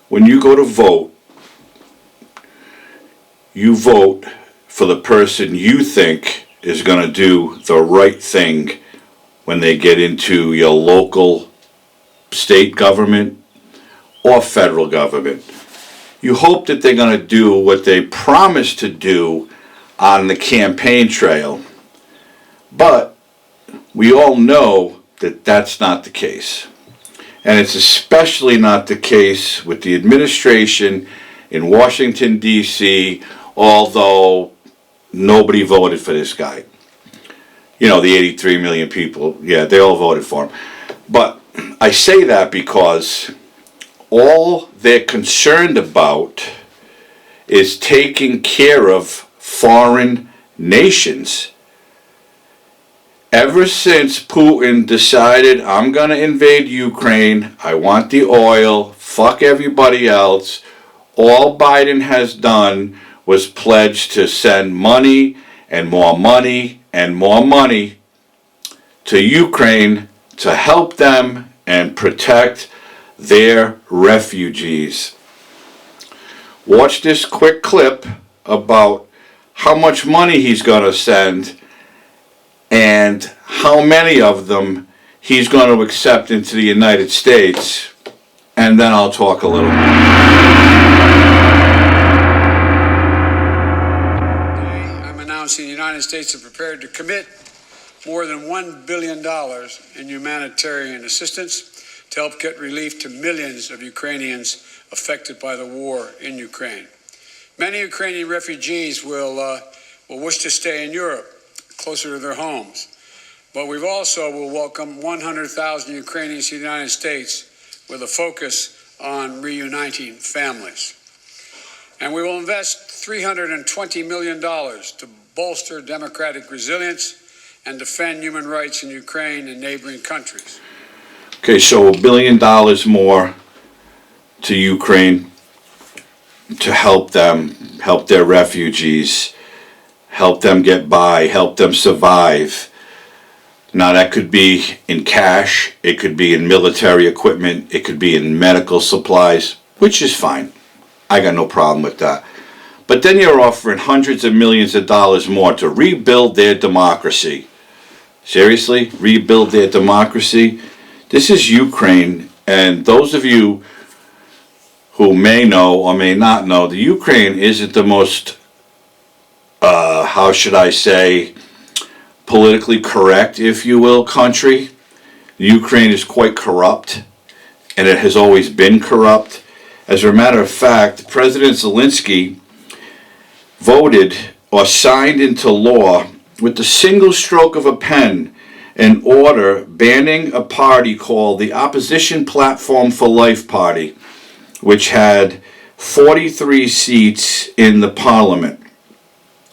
when you go to vote, you vote for the person you think is going to do the right thing when they get into your local, state government, or federal government. You hope that they're going to do what they promised to do on the campaign trail. But we all know that that's not the case. And it's especially not the case with the administration in Washington, D.C., although nobody voted for this guy. You know, the 83 million people, yeah, they all voted for him. But I say that because all they're concerned about is taking care of foreign nations. Ever since Putin decided, I'm going to invade Ukraine, I want the oil, fuck everybody else, all Biden has done was pledge to send money and more money and more money to Ukraine to help them and protect their refugees. Watch this quick clip about how much money he's going to send and how many of them he's going to accept into the United States, and then I'll talk a little more. I'm announcing the United States is prepared to commit more than $1 billion in humanitarian assistance to help get relief to millions of Ukrainians affected by the war in Ukraine. Many Ukrainian refugees will wish to stay in Europe, closer to their homes. But we've also will welcome 100,000 Ukrainians to the United States with a focus on reuniting families. And we will invest $320 million to bolster democratic resilience and defend human rights in Ukraine and neighboring countries. Okay, so $1 billion more to Ukraine to help them, help their refugees, help them get by, help them survive. Now that could be in cash, it could be in military equipment, it could be in medical supplies, which is fine. I got no problem with that. But then you're offering hundreds of millions of dollars more to rebuild their democracy. Seriously? Rebuild their democracy? This is Ukraine, and those of you who may know or may not know, the Ukraine isn't the most how should I say, politically correct, if you will, country. Ukraine is quite corrupt, and it has always been corrupt. As a matter of fact, President Zelensky voted or signed into law with the single stroke of a pen an order banning a party called the Opposition Platform for Life Party, which had 43 seats in the parliament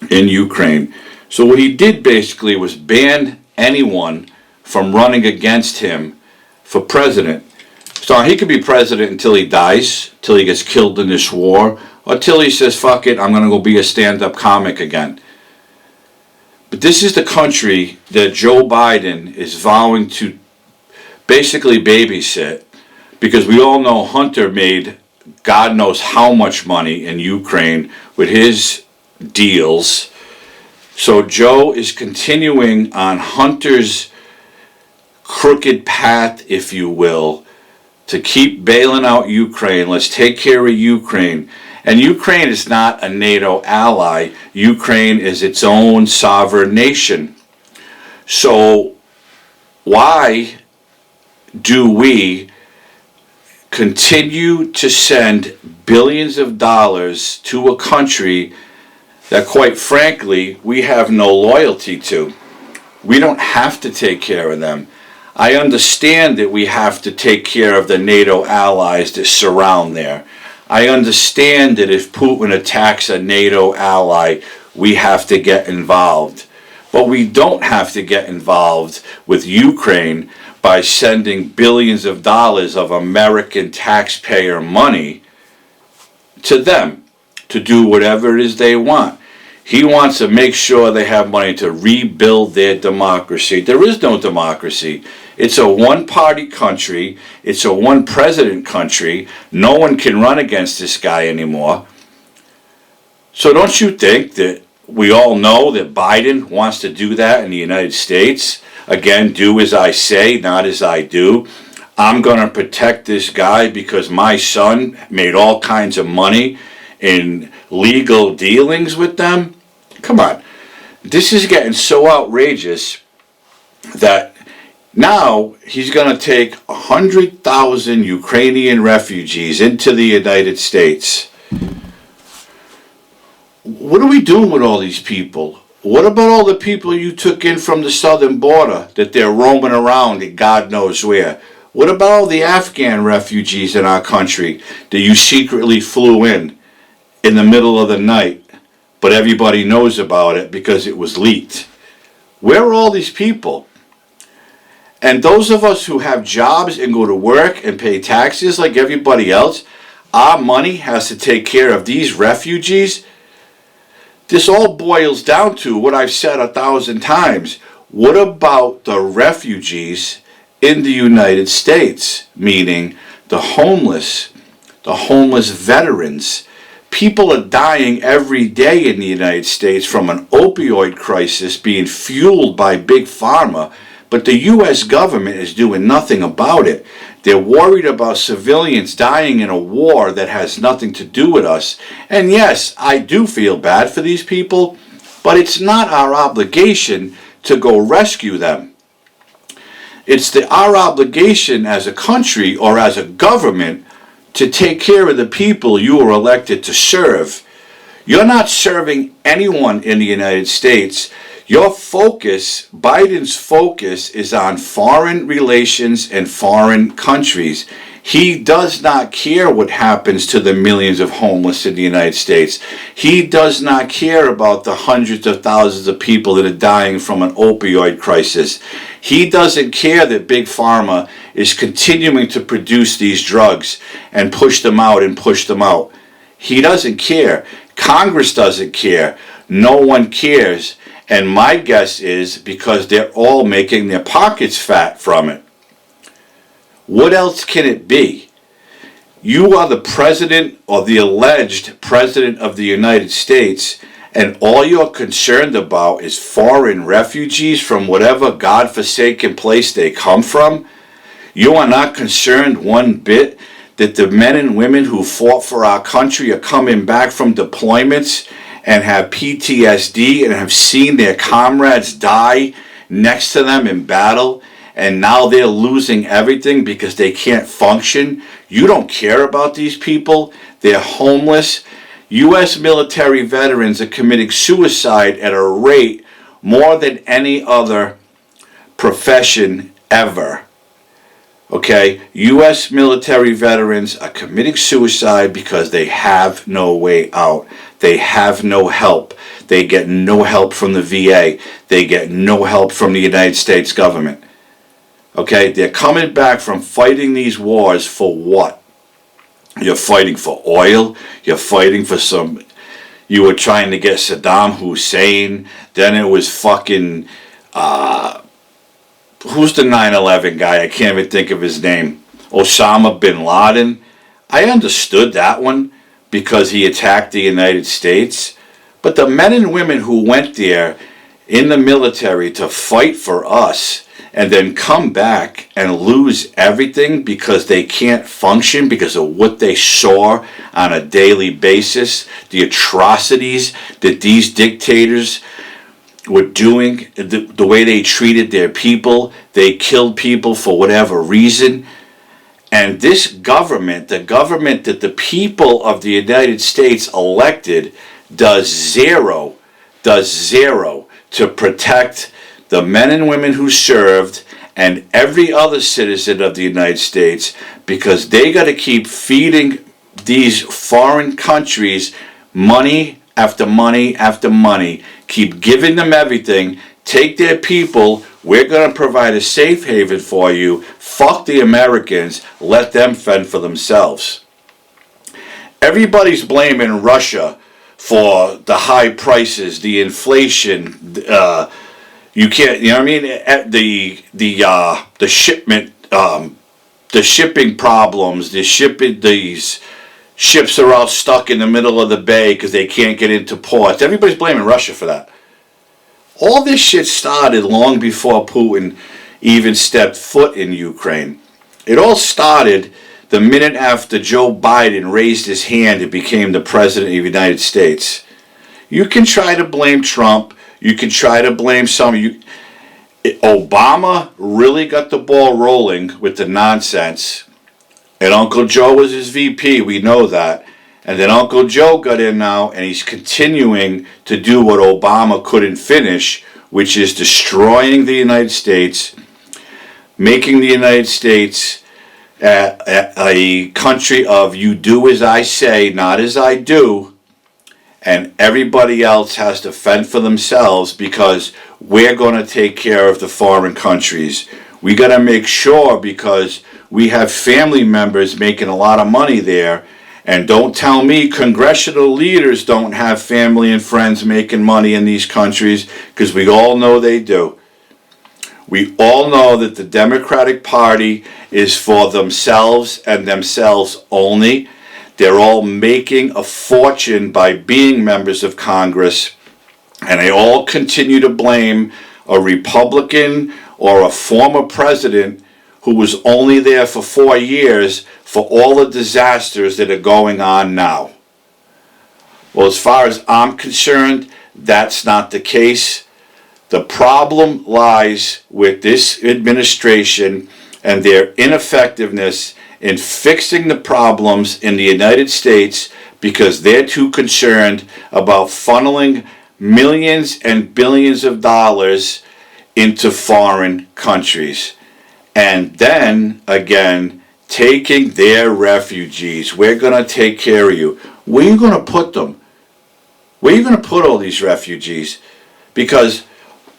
in Ukraine. So what he did basically was ban anyone from running against him for president. So he could be president until he dies, till he gets killed in this war, or till he says, fuck it, I'm going to go be a stand-up comic again. But this is the country that Joe Biden is vowing to basically babysit, because we all know Hunter made God knows how much money in Ukraine with his deals. So Joe is continuing on Hunter's crooked path, if you will, to keep bailing out Ukraine. Let's take care of Ukraine. And Ukraine is not a NATO ally. Ukraine is its own sovereign nation. So why do we continue to send billions of dollars to a country that, quite frankly, we have no loyalty to? We don't have to take care of them. I understand that we have to take care of the NATO allies that surround there. I understand that if Putin attacks a NATO ally, we have to get involved. But we don't have to get involved with Ukraine by sending billions of dollars of American taxpayer money to them to do whatever it is they want. He wants to make sure they have money to rebuild their democracy. There is no democracy. It's a one-party country. It's a one-president country. No one can run against this guy anymore. So don't you think that we all know that Biden wants to do that in the United States? Again, do as I say, not as I do. I'm going to protect this guy because my son made all kinds of money in legal dealings with them. Come on. This is getting so outrageous that now he's going to take 100,000 Ukrainian refugees into the United States. What are we doing with all these people? What about all the people you took in from the southern border that they're roaming around in God knows where? What about all the Afghan refugees in our country that you secretly flew in the middle of the night, but everybody knows about it because it was leaked? Where are all these people? And those of us who have jobs and go to work and pay taxes like everybody else, our money has to take care of these refugees. This all boils down to what I've said 1,000 times. What about the refugees in the United States? Meaning the homeless veterans. People are dying every day in the United States from an opioid crisis being fueled by Big Pharma, but the U.S. government is doing nothing about it. They're worried about civilians dying in a war that has nothing to do with us. And yes, I do feel bad for these people, but it's not our obligation to go rescue them. It's our obligation as a country or as a government to take care of the people you are elected to serve. You're not serving anyone in the United States. Your focus, Biden's focus, is on foreign relations and foreign countries. He does not care what happens to the millions of homeless in the United States. He does not care about the hundreds of thousands of people that are dying from an opioid crisis. He doesn't care that Big Pharma is continuing to produce these drugs and push them out and push them out. He doesn't care. Congress doesn't care. No one cares. And my guess is because they're all making their pockets fat from it. What else can it be? You are the president or the alleged president of the United States, and all you're concerned about is foreign refugees from whatever godforsaken place they come from? You are not concerned one bit that the men and women who fought for our country are coming back from deployments and have PTSD and have seen their comrades die next to them in battle, and now they're losing everything because they can't function? You don't care about these people. They're homeless. U.S. military veterans are committing suicide at a rate more than any other profession ever. Okay, U.S. military veterans are committing suicide because they have no way out. They have no help. They get no help from the VA. They get no help from the United States government. Okay, they're coming back from fighting these wars for what? You're fighting for oil. You're fighting for some... You were trying to get Saddam Hussein. Then it was fucking... who's the 9/11 guy? I can't even think of his name. Osama bin Laden. I understood that one because he attacked the United States. But the men and women who went there in the military to fight for us and then come back and lose everything because they can't function because of what they saw on a daily basis, the atrocities that these dictators were doing, the way they treated their people. They killed people for whatever reason. And this government, the government that the people of the United States elected, does zero to protect the men and women who served and every other citizen of the United States, because they got to keep feeding these foreign countries money after money after money, keep giving them everything, take their people, we're going to provide a safe haven for you, fuck the Americans, let them fend for themselves. Everybody's blaming Russia for the high prices, the inflation, You can't, you know what I mean? The shipment, the shipping problems, these ships are all stuck in the middle of the bay because they can't get into ports. Everybody's blaming Russia for that. All this shit started long before Putin even stepped foot in Ukraine. It all started the minute after Joe Biden raised his hand and became the president of the United States. You can try to blame Trump. You can try to blame some. Obama really got the ball rolling with the nonsense. And Uncle Joe was his VP. We know that. And then Uncle Joe got in now, and he's continuing to do what Obama couldn't finish, which is destroying the United States, making the United States a country of you do as I say, not as I do, and everybody else has to fend for themselves because we're going to take care of the foreign countries. We got to make sure because we have family members making a lot of money there. And don't tell me congressional leaders don't have family and friends making money in these countries, because we all know they do. We all know that the Democratic Party is for themselves and themselves only. They're all making a fortune by being members of Congress, and they all continue to blame a Republican or a former president who was only there for 4 years for all the disasters that are going on now. Well, as far as I'm concerned, that's not the case. The problem lies with this administration and their ineffectiveness in fixing the problems in the United States because they're too concerned about funneling millions and billions of dollars into foreign countries. And then, again, taking their refugees. We're going to take care of you. Where are you going to put them? Where are you going to put all these refugees? Because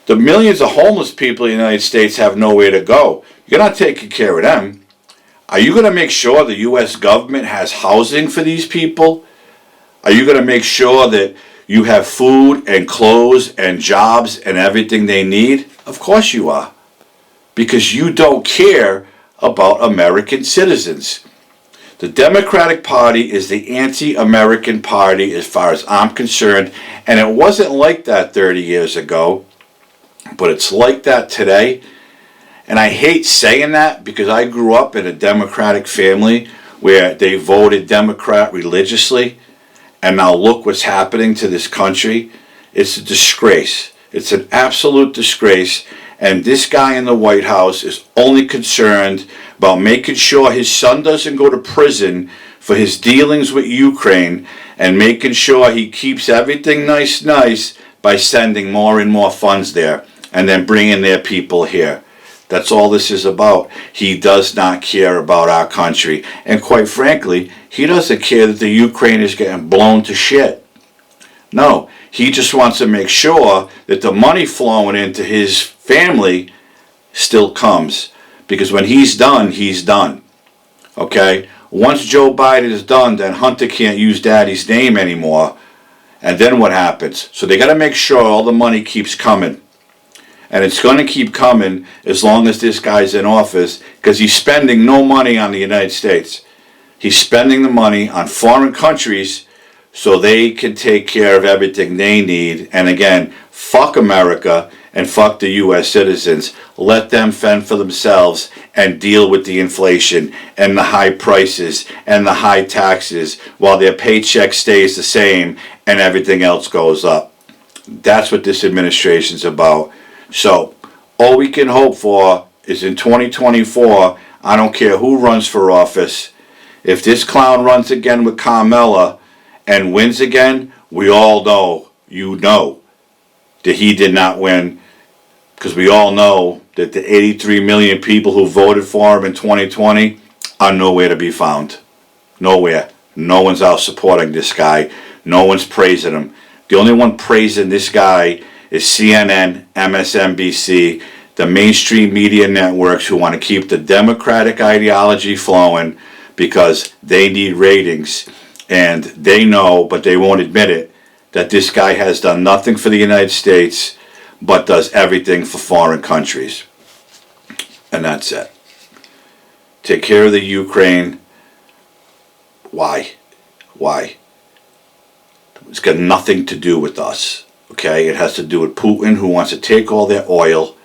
the millions of homeless people in the United States have nowhere to go. You're not taking care of them. Are you going to make sure the U.S. government has housing for these people? Are you going to make sure that you have food and clothes and jobs and everything they need? Of course you are. Because you don't care about American citizens. The Democratic Party is the anti-American party as far as I'm concerned, and it wasn't like that 30 years ago, but it's like that today. And I hate saying that because I grew up in a Democratic family where they voted Democrat religiously, and now look what's happening to this country. It's a disgrace. It's an absolute disgrace. And this guy in the White House is only concerned about making sure his son doesn't go to prison for his dealings with Ukraine and making sure he keeps everything nice by sending more and more funds there and then bringing their people here. That's all this is about. He does not care about our country. And quite frankly, he doesn't care that the Ukraine is getting blown to shit. No, he just wants to make sure that the money flowing into his family still comes. Because when he's done, he's done. Okay? Once Joe Biden is done, then Hunter can't use Daddy's name anymore. And then what happens? So they got to make sure all the money keeps coming. And it's going to keep coming as long as this guy's in office, because he's spending no money on the United States. He's spending the money on foreign countries so they can take care of everything they need. And again, fuck America and fuck the U.S. citizens. Let them fend for themselves and deal with the inflation and the high prices and the high taxes while their paycheck stays the same and everything else goes up. That's what this administration's about. So, all we can hope for is in 2024, I don't care who runs for office, if this clown runs again with Carmella and wins again, we all know, you know, that he did not win, because we all know that the 83 million people who voted for him in 2020 are nowhere to be found. Nowhere. No one's out supporting this guy. No one's praising him. The only one praising this guy is CNN, MSNBC, the mainstream media networks who want to keep the Democratic ideology flowing because they need ratings. And they know, but they won't admit it, that this guy has done nothing for the United States but does everything for foreign countries. And that's it. Take care of the Ukraine. Why? Why? It's got nothing to do with us. Okay? It has to do with Putin, who wants to take all their oil.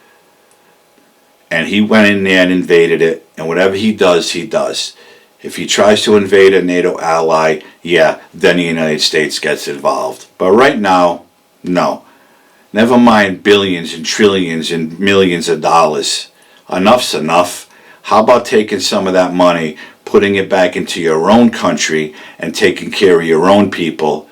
And he went in there and invaded it. And whatever he does, he does. If he tries to invade a NATO ally, yeah, then the United States gets involved. But right now, no. Never mind billions and trillions and millions of dollars. Enough's enough. How about taking some of that money, putting it back into your own country, and taking care of your own people?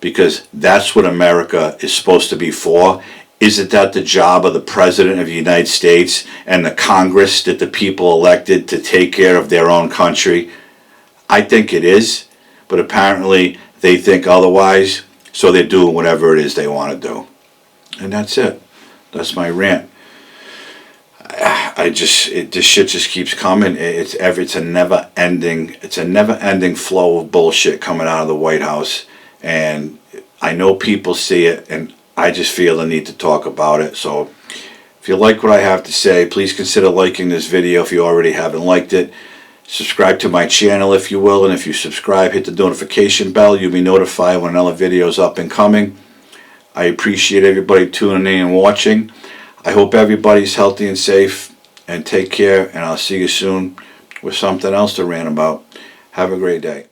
Because that's what America is supposed to be for. Isn't that the job of the President of the United States and the Congress that the people elected to take care of their own country? I think it is, but apparently they think otherwise, so they're doing whatever it is they want to do. And that's it. That's my rant. This shit just keeps coming. It's a never ending flow of bullshit coming out of the White House, and I know people see it, and I just feel the need to talk about it. So if you like what I have to say, please consider liking this video if you already haven't liked it. Subscribe to my channel if you will, and if you subscribe, hit the notification bell. You'll be notified when another video is up and coming. I appreciate everybody tuning in and watching. I hope everybody's healthy and safe, and take care, and I'll see you soon with something else to rant about. Have a great day.